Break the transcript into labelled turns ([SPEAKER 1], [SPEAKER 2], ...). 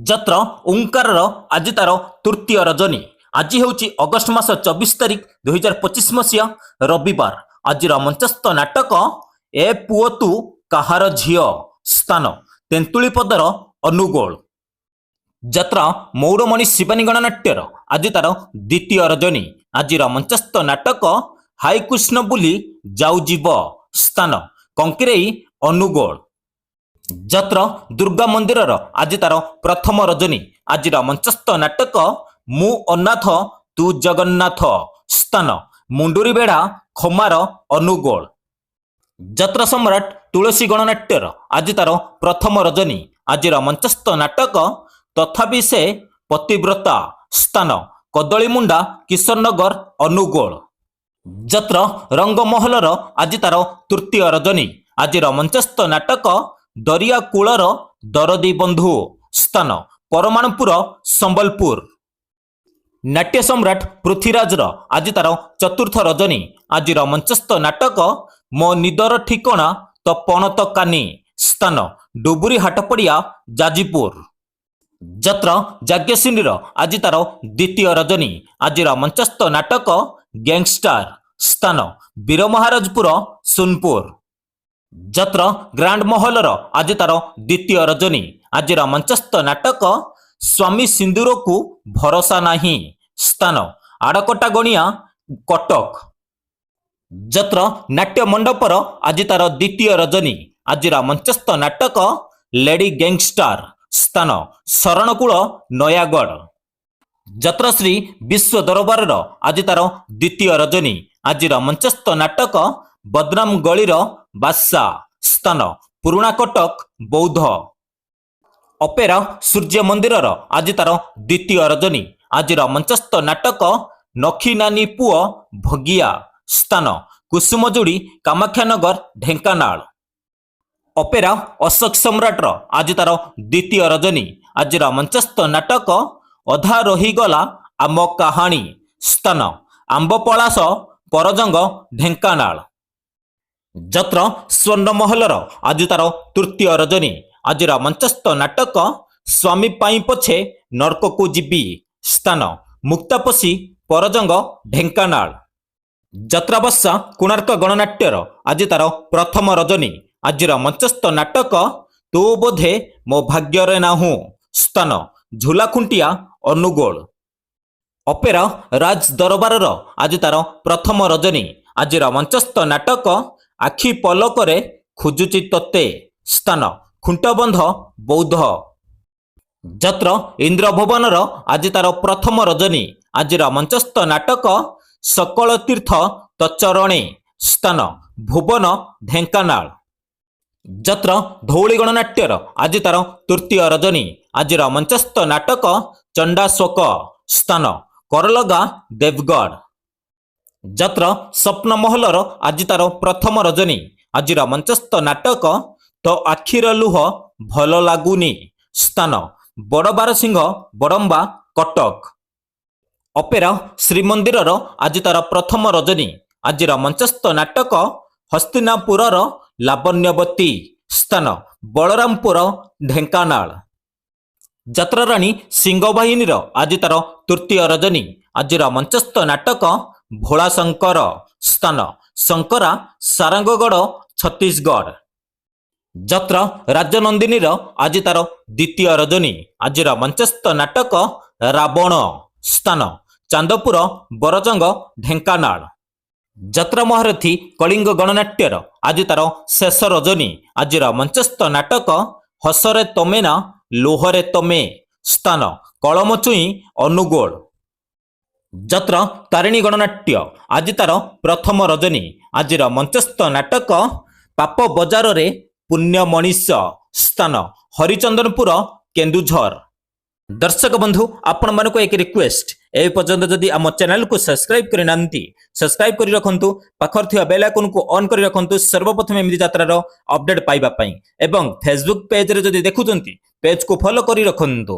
[SPEAKER 1] ଯତ୍ର ଓଙ୍କାରର ଆଜି ତାର ତୃତୀୟ ରଜନୀ। ଆଜି ହେଉଛି ଅଗଷ୍ଟ ମାସ 24 ତାରିଖ 2025 ମସିହା ରବିବାର। ଆଜିର ମଞ୍ଚସ୍ଥ ନାଟକ ଏ ପୁଅ ତୁ କାହାର ଝିଅ। ସ୍ଥାନ ତେନ୍ତୁଳି ପଦର ଅନୁଗୋଳ। ଯାତ୍ରା ମୌଡ଼ମଣି ଶିବାନୀ ଗଣନାଟ୍ୟର ଆଜି ତାର ଦ୍ୱିତୀୟ ରଜନୀ। ଆଜିର ମଞ୍ଚସ୍ଥ ନାଟକ ହାଇ କୃଷ୍ଣ ବୁଲି ଯାଉ ଯିବ। ସ୍ଥାନ କଙ୍କିରେଇ ଅନୁଗୋଳ। ଯାତ୍ରା ଦୁର୍ଗା ମନ୍ଦିରର ଆଜି ତାର ପ୍ରଥମ ରଜନୀ। ଆଜିର ମଞ୍ଚସ୍ଥ ନାଟକ ମୁଁ ଅନାଥ ତୁ ଜଗନ୍ନାଥ। ସ୍ଥାନ ମୁଣ୍ଡୁରି ବେଢା ଖମାର ଅନୁଗୋଳ। ଯାତ୍ରା ସମ୍ରାଟ ତୁଳସୀ ଗଣନାଟ୍ୟର ଆଜି ତାର ପ୍ରଥମ ରଜନୀ। ଆଜିର ମଞ୍ଚସ୍ଥ ନାଟକ ତଥାପି ସେ ପତିବ୍ରତା। ସ୍ଥାନ କଦଳୀମୁଣ୍ଡା କିଶୋରନଗର ଅନୁଗୋଳ। ଯାତ୍ରା ରଙ୍ଗମହଲର ଆଜି ତାର ତୃତୀୟ ରଜନୀ। ଆଜିର ମଞ୍ଚସ୍ଥ ନାଟକ ଦରିଆ କୂଳର ଦରଦୀ ବନ୍ଧୁ। ସ୍ଥାନ ପରମାଣୁପୁର ସମ୍ବଲପୁର। ନାଟ୍ୟ ସମ୍ରାଟ ପୃଥ୍ୱୀରାଜର ଆଜି ତାର ଚତୁର୍ଥ ରଜନୀ। ଆଜିର ମଞ୍ଚସ୍ଥ ନାଟକ ମୋ ନିଦର ଠିକଣା ତ ପଣତ କାନି। ସ୍ଥାନ ଡୁବୁରି ହାଟପଡ଼ିଆ ଯାଜପୁର। ଯାତ୍ରା ଯାଜ୍ଞସିନୀର ଆଜି ତାର ଦ୍ୱିତୀୟ ରଜନୀ। ଆଜିର ମଞ୍ଚସ୍ଥ ନାଟକ ଗ୍ୟାଙ୍ଗଷ୍ଟାର। ସ୍ଥାନ ବୀରମହାରାଜପୁର ସୋନପୁର। ଯାତ୍ରା ଗ୍ରାଣ୍ଡ ମହଲର ଆଜି ତାର ଦ୍ୱିତୀୟ ରଜନୀ। ଆଜିର ମଞ୍ଚସ୍ଥ ନାଟକ ସ୍ୱାମୀ ସିନ୍ଦୁରକୁ ଭରସା ନାହିଁ। ସ୍ଥାନ ଆଡ଼କଟା ଗଣିଆ କଟକ। ଯାତ୍ରା ନାଟ୍ୟ ମଣ୍ଡପର ଆଜି ତାର ଦ୍ୱିତୀୟ ରଜନୀ। ଆଜିର ମଞ୍ଚସ୍ଥ ନାଟକ ଲେଡି ଗ୍ୟାଙ୍ଗଷ୍ଟାର। ସ୍ଥାନ ଶରଣକୂଳ ନୟାଗଡ଼। ଯାତ୍ରାଶ୍ରୀ ବିଶ୍ୱ ଦରବାରର ଆଜି ତାର ଦ୍ୱିତୀୟ ରଜନୀ। ଆଜିର ମଞ୍ଚସ୍ଥ ନାଟକ ବଦନାମ ଗଳିର ବାଦଶା। ସ୍ଥାନ ପୁରୁଣା କଟକ ବୌଦ୍ଧ। ଅପେରା ସୂର୍ଯ୍ୟ ମନ୍ଦିରର ଆଜି ତାର ଦ୍ୱିତୀୟ ରଜନୀ। ଆଜିର ମଞ୍ଚସ୍ଥ ନାଟକ ନଖି ନାନୀ ପୁଅ ଭଗିଆ। ସ୍ଥାନ କୁସୁମଯୋଡ଼ି କାମାକ୍ଷାନଗର ଢେଙ୍କାନାଳ। ଅପେରା ଅଶୋକ ସମ୍ରାଟର ଆଜି ତାର ଦ୍ୱିତୀୟ ରଜନୀ। ଆଜିର ମଞ୍ଚସ୍ଥ ନାଟକ ଅଧା ରହିଗଲା ଆମ କାହାଣୀ। ସ୍ଥାନ ଆମ୍ବପଳାଶ ପରଜଙ୍ଗ ଢେଙ୍କାନାଳ। ଯାତ୍ରା ସ୍ୱର୍ଣ୍ଣମହଲର ଆଜି ତାର ତୃତୀୟ ରଜନୀ। ଆଜିର ମଞ୍ଚସ୍ଥ ନାଟକ ସ୍ୱାମୀ ପାଇଁ ପଛେ ନର୍କକୁ ଯିବି। ସ୍ଥାନ ମୁକ୍ତାପୋଷୀ ପରଜଙ୍ଗ ଢେଙ୍କାନାଳ। ଯାତ୍ରାବର୍ଷା କୋଣାର୍କ ଗଣନାଟ୍ୟର ଆଜି ତାର ପ୍ରଥମ ରଜନୀ। ଆଜିର ମଞ୍ଚସ୍ଥ ନାଟକ ତୁ ବୋଧେ ମୋ ଭାଗ୍ୟରେ ନାହୁଁ। ସ୍ଥାନ ଝୁଲାଖୁଣ୍ଟିଆ ଅନୁଗୋଳ। ଅପେରା ରାଜ ଦରବାରର ଆଜି ତାର ପ୍ରଥମ ରଜନୀ। ଆଜିର ମଞ୍ଚସ୍ଥ ନାଟକ ଆଖି ପଲକରେ ଖୋଜୁଛି ତୋତେ। ସ୍ଥାନ ଖୁଣ୍ଟବନ୍ଧ ବୌଦ୍ଧ। ଯାତ୍ରା ଇନ୍ଦ୍ରଭୁବନର ଆଜି ତାର ପ୍ରଥମ ରଜନୀ। ଆଜିର ମଞ୍ଚସ୍ଥ ନାଟକ ସକଳ ତୀର୍ଥ ତଚରଣେ। ସ୍ଥାନ ଭୁବନ ଢେଙ୍କାନାଳ। ଯାତ୍ରା ଧଉଳି ଗଣନାଟ୍ୟର ଆଜି ତାର ତୃତୀୟ ରଜନୀ। ଆଜିର ମଞ୍ଚସ୍ଥ ନାଟକ ଚଣ୍ଡାଶୋକ। ସ୍ଥାନ କରଲଗା ଦେବଗଡ଼। ଯାତ୍ରା ସ୍ୱପ୍ନମହଲର ଆଜି ତାର ପ୍ରଥମ ରଜନୀ। ଆଜିର ମଞ୍ଚସ୍ଥ ନାଟକ ତୋ ଆଖିର ଲୁହ ଭଲ ଲାଗୁନି। ସ୍ଥାନ ବଡ଼ବାରସିଂହ ବଡ଼ମ୍ବା କଟକ। ଅପେରା ଶ୍ରୀମନ୍ଦିରର ଆଜି ତାର ପ୍ରଥମ ରଜନୀ। ଆଜିର ମଞ୍ଚସ୍ଥ ନାଟକ ହସ୍ତିନାପୁରର ଲାବଣ୍ୟବତୀ। ସ୍ଥାନ ବଳରାମପୁର ଢେଙ୍କାନାଳ। ଯାତ୍ରାରାଣୀ ସିଂହବାହିନୀର ଆଜି ତାର ତୃତୀୟ ରଜନୀ। ଆଜିର ମଞ୍ଚସ୍ଥ ନାଟକ ଭୋଳାଶଙ୍କର। ସ୍ଥାନ ଶଙ୍କରା ସାରଙ୍ଗଗଡ଼ ଛତିଶଗଡ଼। ଯାତ୍ରା ରାଜନନ୍ଦିନୀର ଆଜି ତାର ଦ୍ୱିତୀୟ ରଜନୀ। ଆଜିର ମଞ୍ଚସ୍ଥ ନାଟକ ରାବଣ। ସ୍ଥାନ ଚାନ୍ଦପୁର ବରଜଙ୍ଗ ଢେଙ୍କାନାଳ। ଯାତ୍ରା ମହାରଥୀ କଳିଙ୍ଗ ଗଣନାଟ୍ୟର ଆଜି ତାର ଶେଷ ରଜନୀ। ଆଜିର ମଞ୍ଚସ୍ଥ ନାଟକ ହସରେ ତମେ ନା ଲୁହରେ ତମେ। ସ୍ଥାନ କଳମଚୁଇଁ ଅନୁଗୋଳ। ଯାତ୍ରା ତାରିଣୀ ଗଣନାଟ୍ୟ ଆଜି ତାର ପ୍ରଥମ ରଜନୀ। ଆଜିର ମଞ୍ଚସ୍ଥ ନାଟକ ପାପ ବଜାରରେ ପୁଣ୍ୟ ମଣିଷ। ସ୍ଥାନ ହରିଚନ୍ଦନପୁର କେନ୍ଦୁଝର। ଦର୍ଶକ ବନ୍ଧୁ ଆପଣମାନଙ୍କୁ ଏକ ରିକ୍ୱେଷ୍ଟ, ଏ ପର୍ଯ୍ୟନ୍ତ ଯଦି ଆମ ଚ୍ୟାନେଲକୁ ସବସ୍କ୍ରାଇବ କରିନାହାନ୍ତି ସବସ୍କ୍ରାଇବ କରି ରଖନ୍ତୁ। ପାଖରେ ଥିବା ବେଲ୍ ଆଇକନକୁ ଅନ୍ କରି ରଖନ୍ତୁ ସର୍ବପ୍ରଥମେ ଏମିତି ଯାତ୍ରାର ଅପଡେଟ୍ ପାଇବା ପାଇଁ। ଏବଂ ଫେସବୁକ୍ ପେଜରେ ଯଦି ଦେଖୁଛନ୍ତି ପେଜକୁ ଫଲୋ କରି ରଖନ୍ତୁ।